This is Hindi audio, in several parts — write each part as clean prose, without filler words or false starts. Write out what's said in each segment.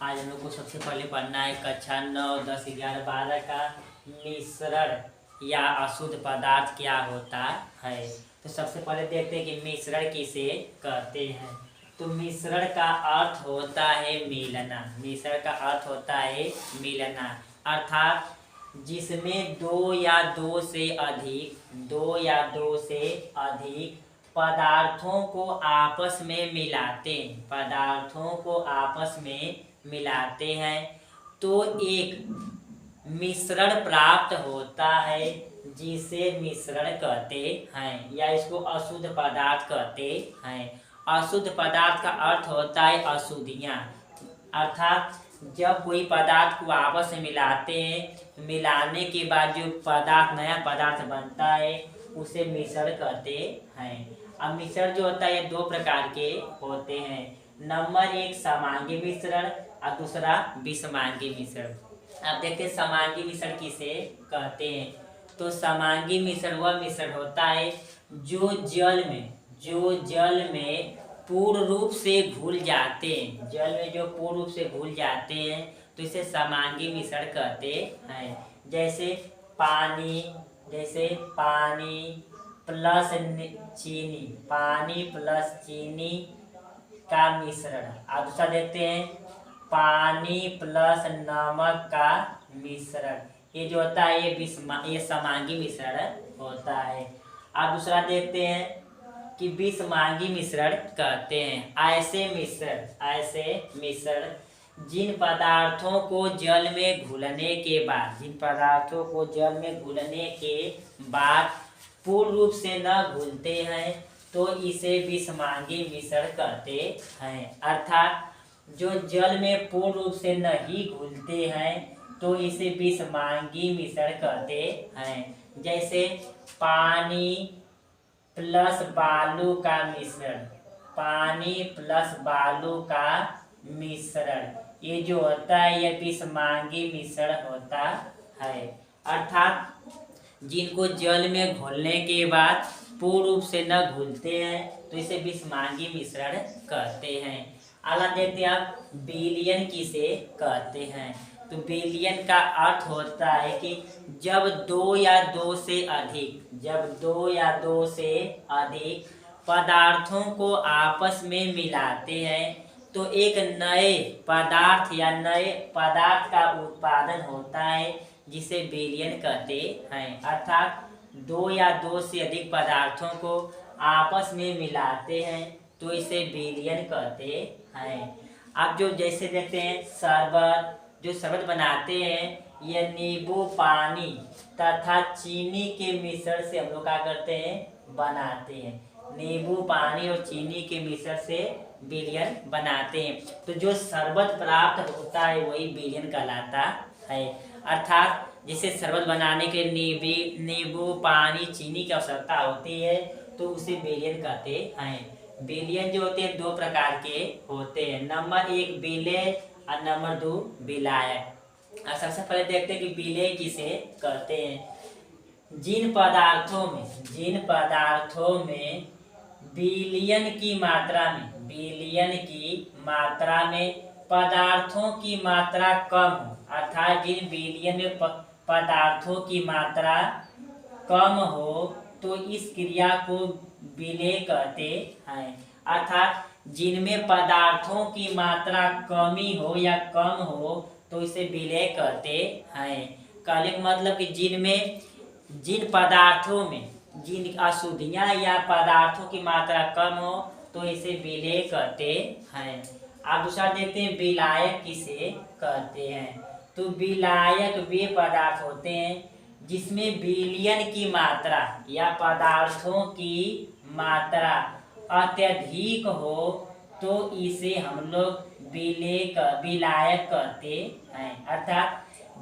आज हम लोग को सबसे पहले पढ़ना है कक्षा 9, 10, 11, 12 का मिश्रण या अशुद्ध पदार्थ क्या होता है। तो सबसे पहले देखते हैं कि मिश्रण किसे कहते हैं। तो मिश्रण का अर्थ होता है मिलना। मिश्रण का अर्थ होता है मिलना, अर्थात जिसमें दो या दो से अधिक पदार्थों को आपस में मिलाते हैं तो एक मिश्रण प्राप्त होता है, जिसे मिश्रण कहते हैं या इसको अशुद्ध पदार्थ कहते हैं। अशुद्ध पदार्थ का अर्थ होता है अशुद्धियाँ, अर्थात जब कोई पदार्थ को आपस में मिलाते हैं, मिलाने के बाद जो नया पदार्थ बनता है उसे मिश्रण कहते हैं। अब मिश्रण जो होता है ये दो प्रकार के होते हैं। नंबर 1 समांगी मिश्रण और दूसरा विषमांगी मिश्रण। अब देखते हैं समांगी मिश्रण किसे कहते हैं। तो समांगी मिश्रण वह मिश्रण होता है जो जल में पूर्ण रूप से घुल जाते हैं। तो इसे समांगी मिश्रण कहते हैं। जैसे पानी प्लस चीनी का मिश्रण। अब दूसरा देखते हैं पानी प्लस नमक का मिश्रण। ये जो होता है ये समांगी मिश्रण होता है। अब दूसरा देखते हैं कि विषमांगी मिश्रण कहते हैं। ऐसे मिश्रण जिन पदार्थों को जल में घुलने के बाद पूर्ण रूप से न घुलते हैं तो इसे विषमांगी मिश्रण कहते हैं। अर्थात जो जल में पूर्ण रूप से नहीं घुलते हैं तो इसे विषमांगी मिश्रण कहते हैं। जैसे पानी प्लस बालू का मिश्रण, ये जो होता है यह विषमांगी मिश्रण होता है। अर्थात जिनको जल में घोलने के बाद पूर्ण रूप से न घुलते हैं तो इसे विषमांगी मिश्रण कहते हैं। अगला देखते हैं आप विलयन किसे कहते हैं। तो विलयन का अर्थ होता है कि जब दो या दो से अधिक पदार्थों को आपस में मिलाते हैं तो एक नए पदार्थ का उत्पादन होता है, जिसे विलयन कहते हैं। अर्थात दो या दो से अधिक पदार्थों को आपस में मिलाते हैं तो इसे विलयन कहते हैं। अब जो जैसे देखते हैं शरबत बनाते हैं, यह नींबू पानी तथा चीनी के मिश्रण से हम लोग क्या करते हैं, बनाते हैं। नींबू पानी और चीनी के मिश्रण से विलयन बनाते हैं। तो जो शरबत प्राप्त होता है वही विलयन कहलाता है। अर्थात जिसे शरबत बनाने के लिए नींबू पानी चीनी की आवश्यकता होती है तो उसे विलयन कहते हैं। विलयन जो होते हैं दो प्रकार के होते हैं। नंबर 1 विलेय और नंबर 2 विलायक। सबसे पहले देखते हैं कि विलेय किसे कहते हैं। जिन पदार्थों में विलयन की मात्रा में पदार्थों की मात्रा कम हो, अर्थात जिन विलयन में पदार्थों की मात्रा कम हो तो इस क्रिया को विलेय कहते हैं। अर्थात जिनमें पदार्थों की मात्रा कमी हो या कम हो तो इसे विलेय कहते हैं। कहने का मतलब कि जिन पदार्थों में जिन अशुद्धियाँ या पदार्थों की मात्रा कम हो तो इसे विलेय कहते हैं। आप दूसरा देखते हैं विलायक किसे कहते हैं। तो विलायक वे पदार्थ होते हैं जिसमें विलयन की मात्रा या पदार्थों की मात्रा अत्यधिक हो तो इसे हम लोग विलायक कहते हैं। अर्थात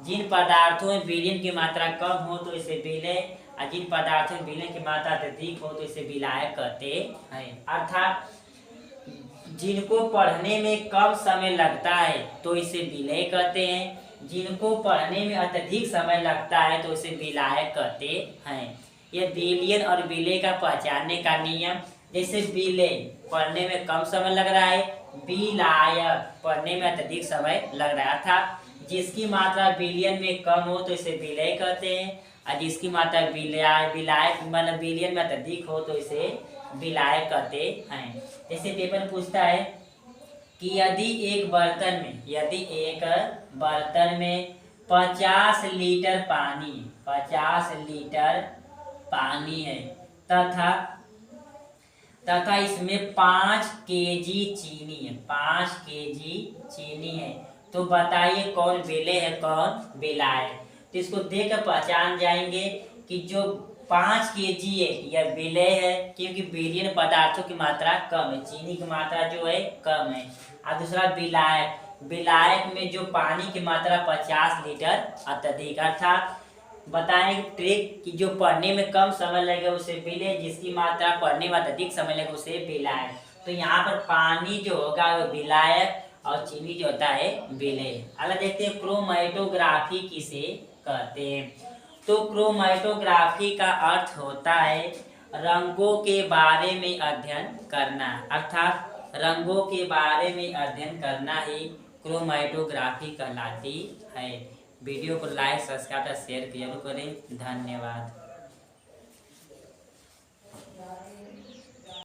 जिन पदार्थों में विलयन की मात्रा कम हो तो इसे विलेय, और जिन पदार्थों में विलयन की मात्रा अत्यधिक हो तो इसे विलायक कहते हैं। अर्थात जिनको पढ़ने में कम समय लगता है तो इसे विलेय कहते हैं, जिनको पढ़ने में अत्यधिक समय लगता है तो इसे विलायक कहते हैं। यह विलयन और विलेय का पहचानने का नियम, जैसे विलेय पढ़ने में कम समय लग रहा है विलायक, पढ़ने में अत्यधिक समय लग रहा था। जिसकी मात्रा विलियन में कम हो तो इसे विलय कहते हैं, और जिसकी मात्रा विलायक मतलब विलियन में अत्यधिक हो तो इसे विलायक कहते हैं। जैसे पेपर में पूछता है कि यदि एक बर्तन में 50 लीटर पानी है तथा इसमें 5 केजी चीनी है, तो बताइए कौन विलेय है कौन विलायक। तो इसको देखकर पहचान जाएंगे कि जो 5 केजी है यह विलेय है, क्योंकि विलियन पदार्थों की मात्रा कम है, चीनी की मात्रा जो है कम है। और दूसरा विलायक में जो पानी की मात्रा 50 लीटर अत्यधिक, अर्थात बताएं ट्रिक कि जो पढ़ने में कम समय लगे उसे विलेय, जिसकी मात्रा पढ़ने में अत्यधिक समय लगे उसे विलायक। तो यहाँ पर पानी जो होगा वो विलायक और चीनी जो होता है विलेय। अगला देखते हैं क्रोमैटोग्राफी किसे कहते हैं। तो क्रोमैटोग्राफी का अर्थ होता है रंगों के बारे में अध्ययन करना, अर्थात रंगों के बारे में अध्ययन करना ही क्रोमैटोग्राफी कहलाती है। वीडियो को लाइक सब्सक्राइब और शेयर जरूर करें। धन्यवाद।